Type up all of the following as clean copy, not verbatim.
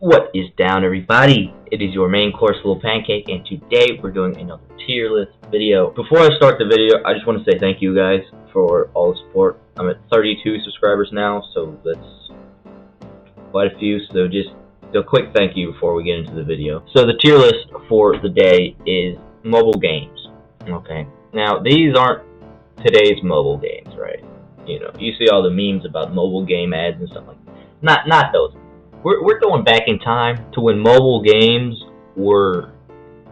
What is down, everybody? It is your main course, Little Pancake, and today we're doing another tier list video. Before I start the video, I just want to say thank you guys for all the support. I'm at 32 subscribers now, so that's quite a few, so just a quick thank you before we get into the video. So the tier list for the day is mobile games. Okay, now these aren't today's mobile games, right? You know, you see all the memes about mobile game ads and stuff like that. Not those. We're going back in time to when mobile games were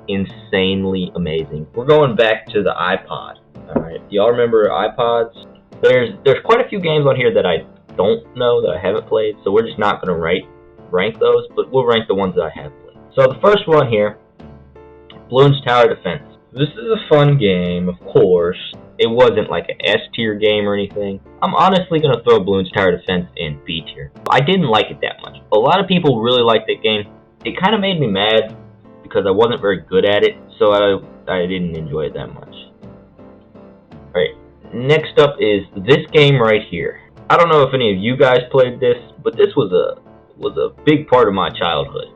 insanely amazing. We're going back to the iPod. Alright, y'all remember iPods? There's quite a few games on here that I don't know, that I haven't played, so we're just not going to rank those, but we'll rank the ones that I have played. So the first one here, Bloons Tower Defense. This is a fun game, of course. It wasn't like an S tier game or anything. I'm honestly going to throw Bloons Tower Defense in B tier. I didn't like it that much. A lot of people really liked that game. It kind of made me mad because I wasn't very good at it, so I didn't enjoy it that much. Alright, next up is this game right here. I don't know if any of you guys played this, but this was a big part of my childhood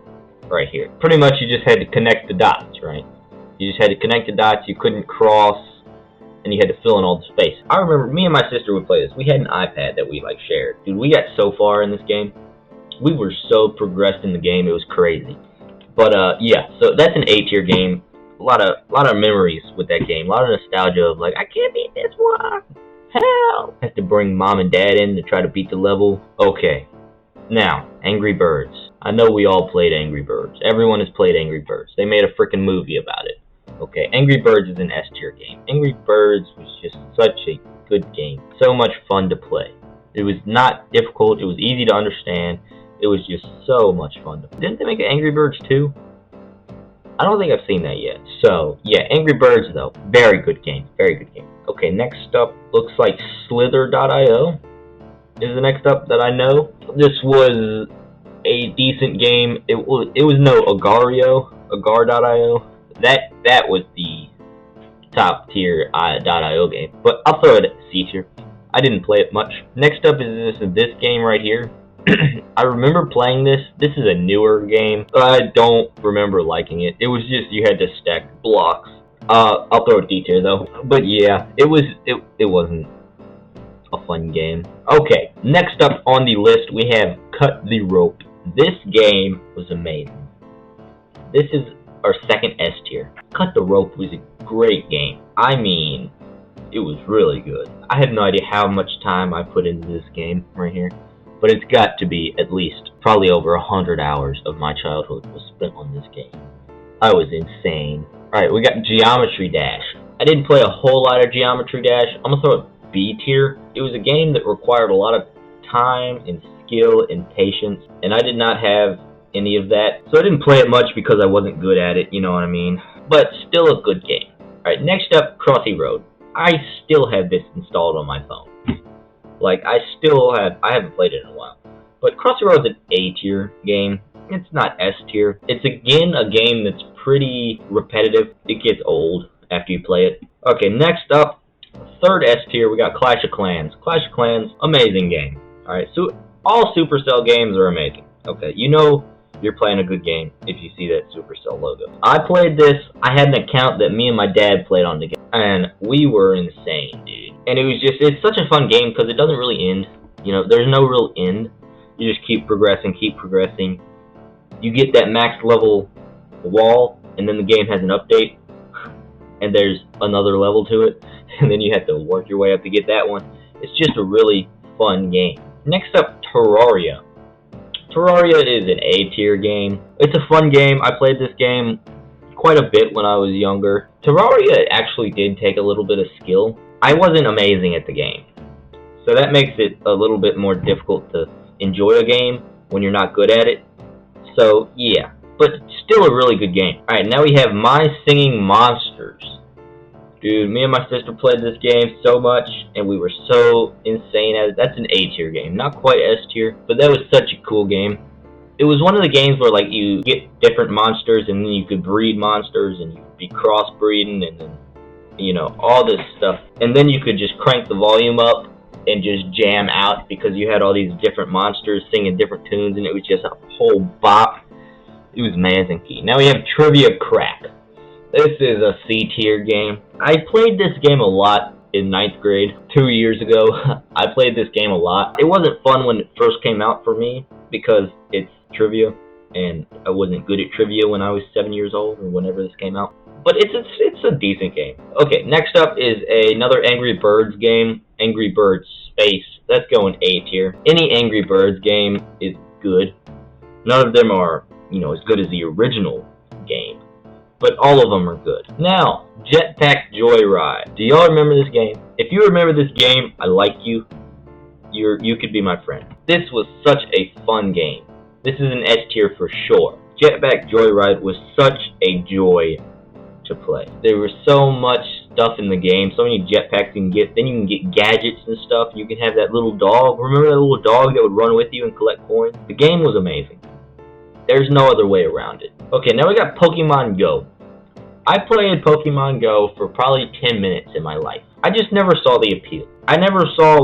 right here. Pretty much you just had to connect the dots, right? You just had to connect the dots, you couldn't cross, and you had to fill in all the space. I remember me and my sister would play this. We had an iPad that we shared. Dude, we got so far in this game. We were so progressed in the game, it was crazy. But yeah, so that's an A tier game. A lot of memories with that game. A lot of nostalgia of like, I can't beat this one. Hell! Have to bring mom and dad in to try to beat the level. Okay. Now, Angry Birds. I know we all played Angry Birds. Everyone has played Angry Birds. They made a freaking movie about it. Okay, Angry Birds is an S tier game. Angry Birds was just such a good game. So much fun to play. It was not difficult. It was easy to understand. It was just so much fun to play. Didn't they make an Angry Birds 2? I don't think I've seen that yet. So, yeah, Angry Birds, though. Very good game. Very good game. Okay, next up looks like slither.io is the next up that I know. This was a decent game. It was no agar.io. That was the top tier .io game, but I'll throw it at C tier. I didn't play it much. Next up is this game right here. I remember playing this. This is a newer game, but I don't remember liking it. It was just you had to stack blocks. I'll throw it D tier though. But yeah, it wasn't a fun game. Okay, next up on the list we have Cut the Rope. This game was amazing. This is our second S tier. Cut the Rope was a great game. I mean, it was really good. I have no idea how much time I put into this game right here, but it's got to be at least probably over 100 hours of my childhood was spent on this game. I was insane. Alright, we got Geometry Dash. I didn't play a whole lot of Geometry Dash. I'm gonna throw it B tier. It was a game that required a lot of time and skill and patience, and I did not have any of that, so I didn't play it much because I wasn't good at it, you know what I mean? But still a good game. Alright, next up, Crossy Road. I still have this installed on my phone. Like, I haven't played it in a while. But Crossy Road's an A tier game. It's not S tier. It's again a game that's pretty repetitive. It gets old after you play it. Okay, next up, third S tier, we got Clash of Clans. Clash of Clans, amazing game. Alright, so all Supercell games are amazing. Okay, you know you're playing a good game if you see that Supercell logo. I played this. I had an account that me and my dad played on together, and we were insane, dude. And it's such a fun game because it doesn't really end. You know, there's no real end. You just keep progressing. You get that max level wall, and then the game has an update, and there's another level to it, and then you have to work your way up to get that one. It's just a really fun game. Next up, Terraria. Terraria is an A tier game. It's a fun game. I played this game quite a bit when I was younger. Terraria actually did take a little bit of skill. I wasn't amazing at the game, so that makes it a little bit more difficult to enjoy a game when you're not good at it. So yeah, but still a really good game. Alright, now we have My Singing Monsters. Dude, me and my sister played this game so much, and we were so insane at it. That's an A tier game, not quite S tier, but that was such a cool game. It was one of the games where like you get different monsters, and then you could breed monsters, and you could be crossbreeding, and then, you know, all this stuff. And then you could just crank the volume up and just jam out because you had all these different monsters singing different tunes, and it was just a whole bop. It was amazing. Now we have Trivia Crack. This is a C tier game. I played this game a lot in 9th grade 2 years ago. I played this game a lot. It wasn't fun when it first came out for me because it's trivia, and I wasn't good at trivia when I was 7 years old or whenever this came out. But it's a decent game. Okay, next up is another Angry Birds game, Angry Birds Space. That's going A tier. Any Angry Birds game is good. None of them are, as good as the original game, but all of them are good. Now, Back Joyride. Do y'all remember this game? If you remember this game, I like you. You could be my friend. This was such a fun game. This is an S tier for sure. Back Joyride was such a joy to play. There was so much stuff in the game, so many jetpacks you can get. Then you can get gadgets and stuff. You can have that little dog. Remember that little dog that would run with you and collect coins? The game was amazing. There's no other way around it. Okay, now we got Pokemon Go. I played Pokemon Go for probably 10 minutes in my life. I just never saw the appeal. I never saw,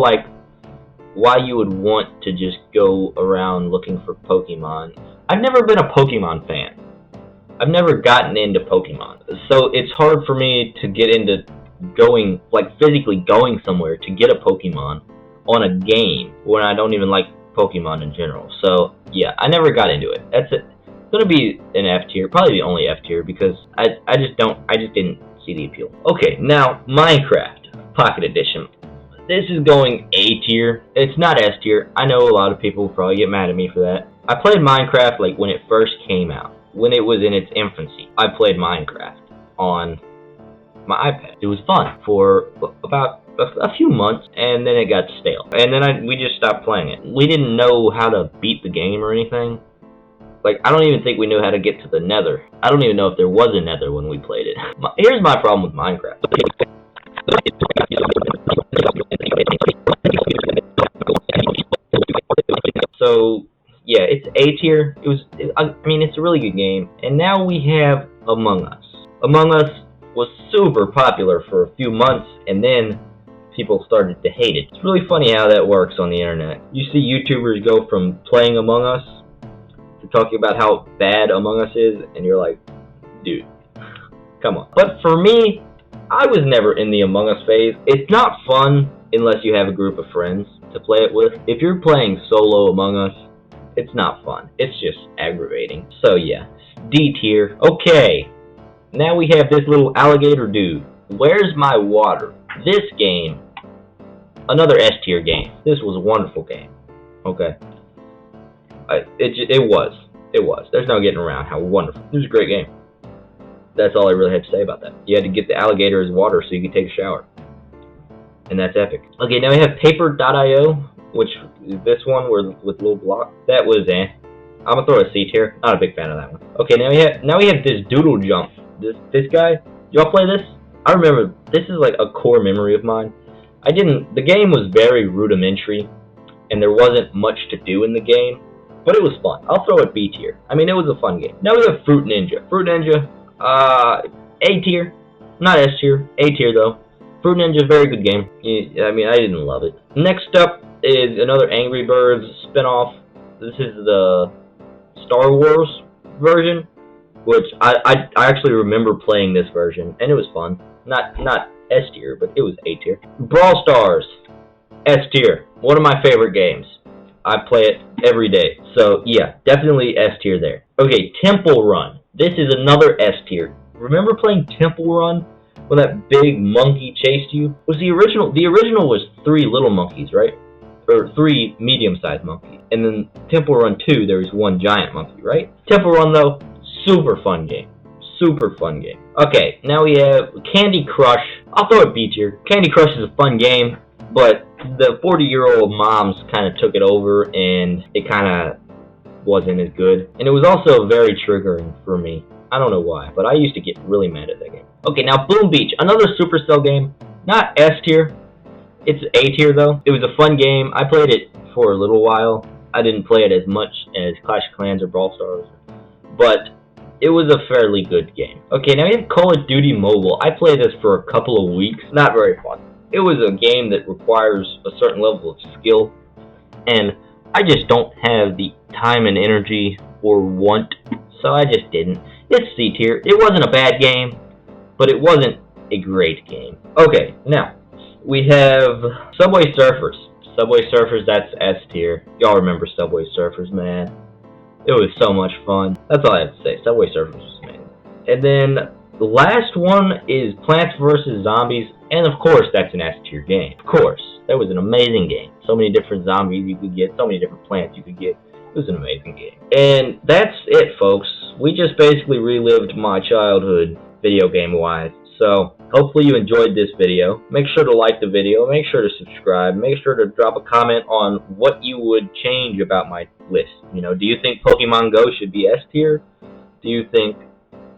why you would want to just go around looking for Pokemon. I've never been a Pokemon fan. I've never gotten into Pokemon. So it's hard for me to get into going, physically going somewhere to get a Pokemon on a game when I don't even like Pokemon in general. So, yeah, I never got into it. That's it. It's gonna be an F tier, probably the only F tier, because I just didn't see the appeal. Okay, now Minecraft Pocket Edition. This is going A tier. It's not S tier. I know a lot of people will probably get mad at me for that. I played Minecraft when it first came out, when it was in its infancy. I played Minecraft on my iPad. It was fun for about a few months, and then it got stale. And then we just stopped playing it. We didn't know how to beat the game or anything. I don't even think we knew how to get to the nether. I don't even know if there was a nether when we played it. Here's my problem with Minecraft. So, yeah, it's A tier. It's a really good game. And now we have Among Us. Among Us was super popular for a few months, and then people started to hate it. It's really funny how that works on the internet. You see YouTubers go from playing Among Us to talking about how bad Among Us is, and you're like, dude, come on. But for me, I was never in the Among Us phase. It's not fun unless you have a group of friends to play it with. If you're playing solo Among Us, it's not fun. It's just aggravating. So yeah, D tier. Okay, now we have this little alligator dude. Where's my water? This game, another S tier game. This was a wonderful game. Okay. It was. There's no getting around how wonderful. It was a great game. That's all I really had to say about that. You had to get the alligator as water so you could take a shower. And that's epic. Okay, now we have Paper.io, which is this one with little blocks. That was I'm gonna throw a C tier. Not a big fan of that one. Okay, now we have this Doodle Jump. This guy. Y'all play this? I remember this is a core memory of mine. The game was very rudimentary, and there wasn't much to do in the game. But it was fun. I'll throw it B tier. It was a fun game. Now we have Fruit Ninja. Fruit Ninja, A tier. Not S tier. A tier, though. Fruit Ninja, very good game. I didn't love it. Next up is another Angry Birds spinoff. This is the Star Wars version, which I actually remember playing this version, and it was fun. Not S tier, but it was A tier. Brawl Stars, S tier. One of my favorite games. I play it every day. So, yeah, definitely S tier there. Okay, Temple Run. This is another S tier. Remember playing Temple Run when that big monkey chased you? Was the original was 3 little monkeys, right? Or 3 medium-sized monkeys. And then Temple Run 2, there was 1 giant monkey, right? Temple Run, though, super fun game. Super fun game. Okay, now we have Candy Crush. I'll throw it B tier. Candy Crush is a fun game, but the 40-year-old moms kind of took it over, and it kind of wasn't as good. And it was also very triggering for me. I don't know why, but I used to get really mad at that game. Okay, now Boom Beach, another Supercell game. Not S tier. It's A tier, though. It was a fun game. I played it for a little while. I didn't play it as much as Clash of Clans or Brawl Stars, but it was a fairly good game. Okay, now we have Call of Duty Mobile. I played this for a couple of weeks. Not very fun. It was a game that requires a certain level of skill, and I just don't have the time and energy or want so I just didn't. It's C tier. It wasn't a bad game, but it wasn't a great game. Okay, now we have Subway Surfers. Subway Surfers, that's S tier. Y'all remember Subway Surfers, man. It was so much fun. That's all I have to say. Subway Surfers was amazing. And then the last one is Plants vs. Zombies, and of course that's an S tier game. Of course. That was an amazing game. So many different zombies you could get, so many different plants you could get. It was an amazing game. And that's it, folks. We just basically relived my childhood video game-wise. So, hopefully you enjoyed this video. Make sure to like the video, make sure to subscribe, make sure to drop a comment on what you would change about my list. You know, do you think Pokemon Go should be S tier? Do you think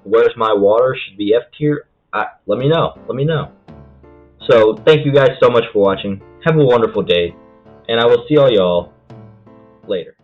Where's My Water should be F tier? Let me know. Let me know. So, thank you guys so much for watching. Have a wonderful day, and I will see all y'all later.